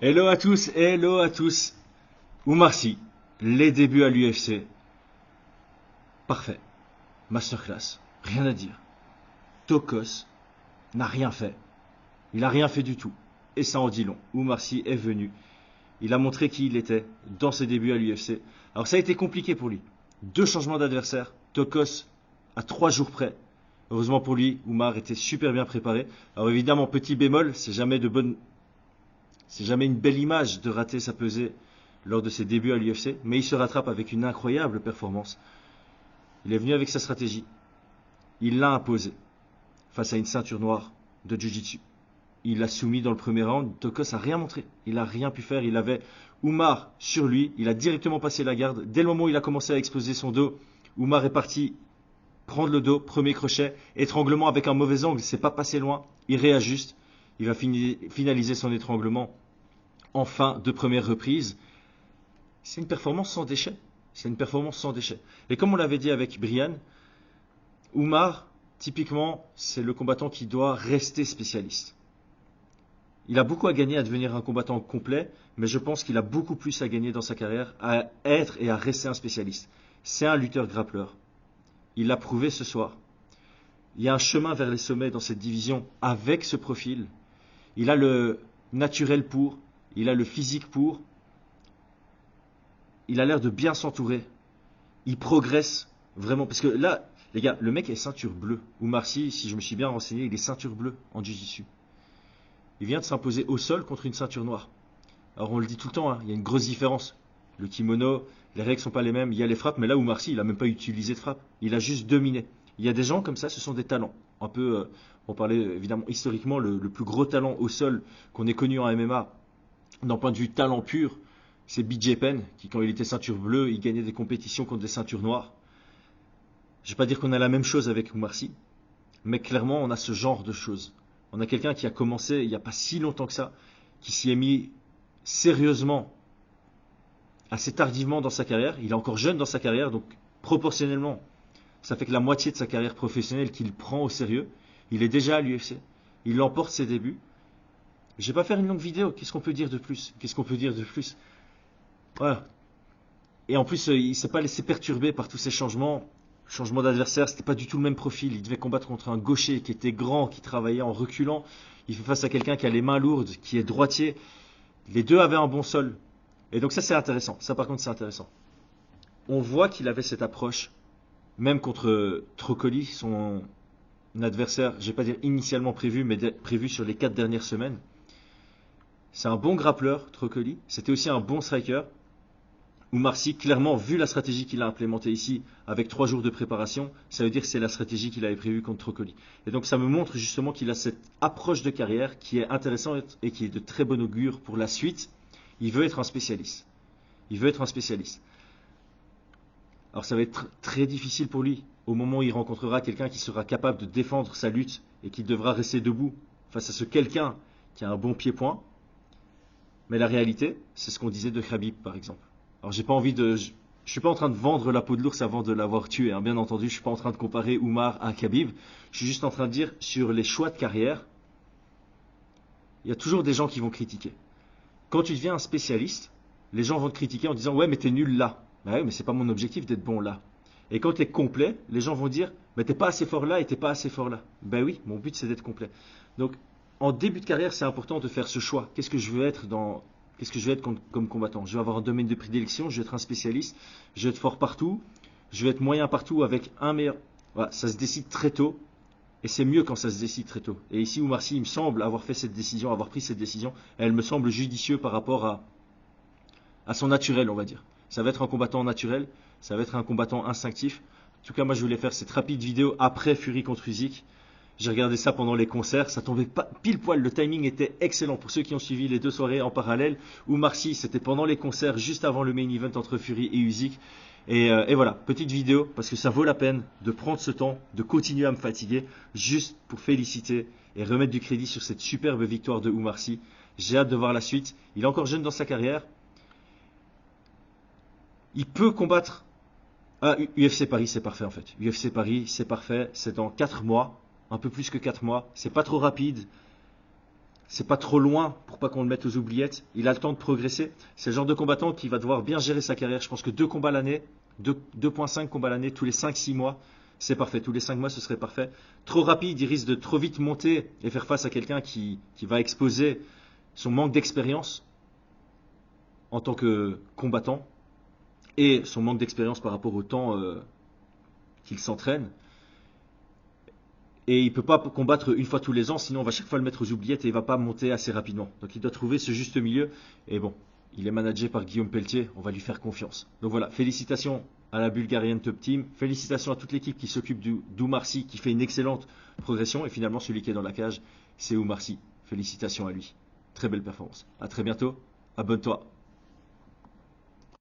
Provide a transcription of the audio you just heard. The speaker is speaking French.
Hello à tous. Oumar Sy, les débuts à l'UFC, parfait. Masterclass, rien à dire. Tokos n'a rien fait. Il n'a rien fait du tout. Et ça en dit long. Oumar Sy est venu. Il a montré qui il était dans ses débuts à l'UFC. Alors ça a été compliqué pour lui. 2 changements d'adversaire. Tokos à 3 jours près. Heureusement pour lui, Oumar était super bien préparé. Alors évidemment, petit bémol, c'est jamais une belle image de rater sa pesée lors de ses débuts à l'UFC, mais il se rattrape avec une incroyable performance. Il est venu avec sa stratégie. Il l'a imposée face à une ceinture noire de Jiu-Jitsu. Il l'a soumis dans le premier round. Tokos n'a rien montré. Il n'a rien pu faire. Il avait Oumar sur lui. Il a directement passé la garde. Dès le moment où il a commencé à exploser son dos, Oumar est parti prendre le dos, premier crochet, étranglement avec un mauvais angle. C'est pas passé loin. Il réajuste. Il va finaliser son étranglement en fin de première reprise. C'est une performance sans déchet. C'est une performance sans déchet. Et comme on l'avait dit avec Brian, Oumar, typiquement, c'est le combattant qui doit rester spécialiste. Il a beaucoup à gagner à devenir un combattant complet, mais je pense qu'il a beaucoup plus à gagner dans sa carrière à être et à rester un spécialiste. C'est un lutteur grappleur. Il l'a prouvé ce soir. Il y a un chemin vers les sommets dans cette division avec ce profil. Il a le naturel pour, il a le physique pour, il a l'air de bien s'entourer. Il progresse vraiment. Parce que là, les gars, le mec est ceinture bleue. Oumar Sy, si je me suis bien renseigné, il est ceinture bleue en Jiu-Jitsu. Il vient de s'imposer au sol contre une ceinture noire. Alors on le dit tout le temps, hein, il y a une grosse différence. Le kimono, les règles ne sont pas les mêmes, il y a les frappes, mais là Oumar Sy, il n'a même pas utilisé de frappe. Il a juste dominé. Il y a des gens comme ça, ce sont des talents. Un peu, on parlait évidemment historiquement, le plus gros talent au sol qu'on ait connu en MMA, d'un point de vue talent pur, c'est BJ Penn, qui quand il était ceinture bleue, il gagnait des compétitions contre des ceintures noires. Je ne vais pas dire qu'on a la même chose avec Oumar Sy, mais clairement on a ce genre de choses. On a quelqu'un qui a commencé il n'y a pas si longtemps que ça, qui s'y est mis sérieusement, assez tardivement dans sa carrière. Il est encore jeune dans sa carrière, donc proportionnellement, ça fait que la moitié de sa carrière professionnelle qu'il prend au sérieux. Il est déjà à l'UFC, il emporte ses débuts. Je ne vais pas faire une longue vidéo, qu'est-ce qu'on peut dire de plus? Qu'est-ce qu'on peut dire de plus? Voilà. Et en plus, il ne s'est pas laissé perturber par tous ces changements. Changement d'adversaire, c'était pas du tout le même profil. Il devait combattre contre un gaucher qui était grand, qui travaillait en reculant. Il fait face à quelqu'un qui a les mains lourdes, qui est droitier. Les deux avaient un bon sol. Et donc ça, c'est intéressant. Ça, par contre, c'est intéressant. On voit qu'il avait cette approche, même contre Trocoli, son adversaire, je ne vais pas dire initialement prévu, mais prévu sur les 4 dernières semaines. C'est un bon grappleur, Trocoli. C'était aussi un bon striker. Oumar Sy, clairement, vu la stratégie qu'il a implémentée ici, avec 3 jours de préparation, ça veut dire que c'est la stratégie qu'il avait prévue contre Trocoli. Et donc ça me montre justement qu'il a cette approche de carrière qui est intéressante et qui est de très bon augure pour la suite. Il veut être un spécialiste. Il veut être un spécialiste. Alors ça va être très difficile pour lui, au moment où il rencontrera quelqu'un qui sera capable de défendre sa lutte et qui devra rester debout face à ce quelqu'un qui a un bon pied-point. Mais la réalité, c'est ce qu'on disait de Khabib, par exemple. Alors j'ai pas envie de... Je suis pas en train de vendre la peau de l'ours avant de l'avoir tué, hein. Bien entendu, je suis pas en train de comparer Oumar à Khabib. Je suis juste en train de dire, sur les choix de carrière, il y a toujours des gens qui vont critiquer. Quand tu deviens un spécialiste, les gens vont te critiquer en disant « Ouais, mais t'es nul là. » Bah ouais, mais c'est pas mon objectif d'être bon là. Et quand t'es complet, les gens vont dire « Mais t'es pas assez fort là et t'es pas assez fort là. » Ben oui, mon but c'est d'être complet. Donc, en début de carrière, c'est important de faire ce choix. Qu'est-ce que je veux être comme combattant? Je vais avoir un domaine de prédilection, je vais être un spécialiste, je vais être fort partout, je vais être moyen partout avec un meilleur. Voilà, ça se décide très tôt, et c'est mieux quand ça se décide très tôt. Et ici, Oumar Sy, il me semble avoir fait cette décision, avoir pris cette décision, et elle me semble judicieuse par rapport à son naturel, on va dire. Ça va être un combattant naturel, ça va être un combattant instinctif. En tout cas, moi, je voulais faire cette rapide vidéo après Fury contre Usyk. J'ai regardé ça pendant les concerts, ça tombait pas, pile poil, le timing était excellent pour ceux qui ont suivi les 2 soirées en parallèle. Oumar Sy, c'était pendant les concerts, juste avant le main event entre Fury et Usyk. Et voilà, petite vidéo, parce que ça vaut la peine de prendre ce temps, de continuer à me fatiguer, juste pour féliciter et remettre du crédit sur cette superbe victoire de Oumar Sy. J'ai hâte de voir la suite. Il est encore jeune dans sa carrière. Il peut combattre... Ah, UFC Paris, c'est parfait en fait. UFC Paris, c'est parfait, c'est dans 4 mois. Un peu plus que 4 mois, c'est pas trop rapide. c'est pas trop loin pour pas qu'on le mette aux oubliettes. Il a le temps de progresser. C'est le genre de combattant qui va devoir bien gérer sa carrière. Je pense que 2 combats l'année, 2,5 combats l'année, tous les 5-6 mois, c'est parfait. Tous les 5 mois, ce serait parfait. Trop rapide, il risque de trop vite monter et faire face à quelqu'un qui va exposer son manque d'expérience en tant que combattant et son manque d'expérience par rapport au temps qu'il s'entraîne. Et il ne peut pas combattre une fois tous les ans, sinon on va chaque fois le mettre aux oubliettes et il ne va pas monter assez rapidement. Donc il doit trouver ce juste milieu. Et bon, il est managé par Guillaume Pelletier, on va lui faire confiance. Donc voilà, félicitations à la Bulgarian Top Team, félicitations à toute l'équipe qui s'occupe d'Oumar Sy, qui fait une excellente progression. Et finalement, celui qui est dans la cage, c'est Oumar Sy. Félicitations à lui. Très belle performance. À très bientôt, abonne-toi.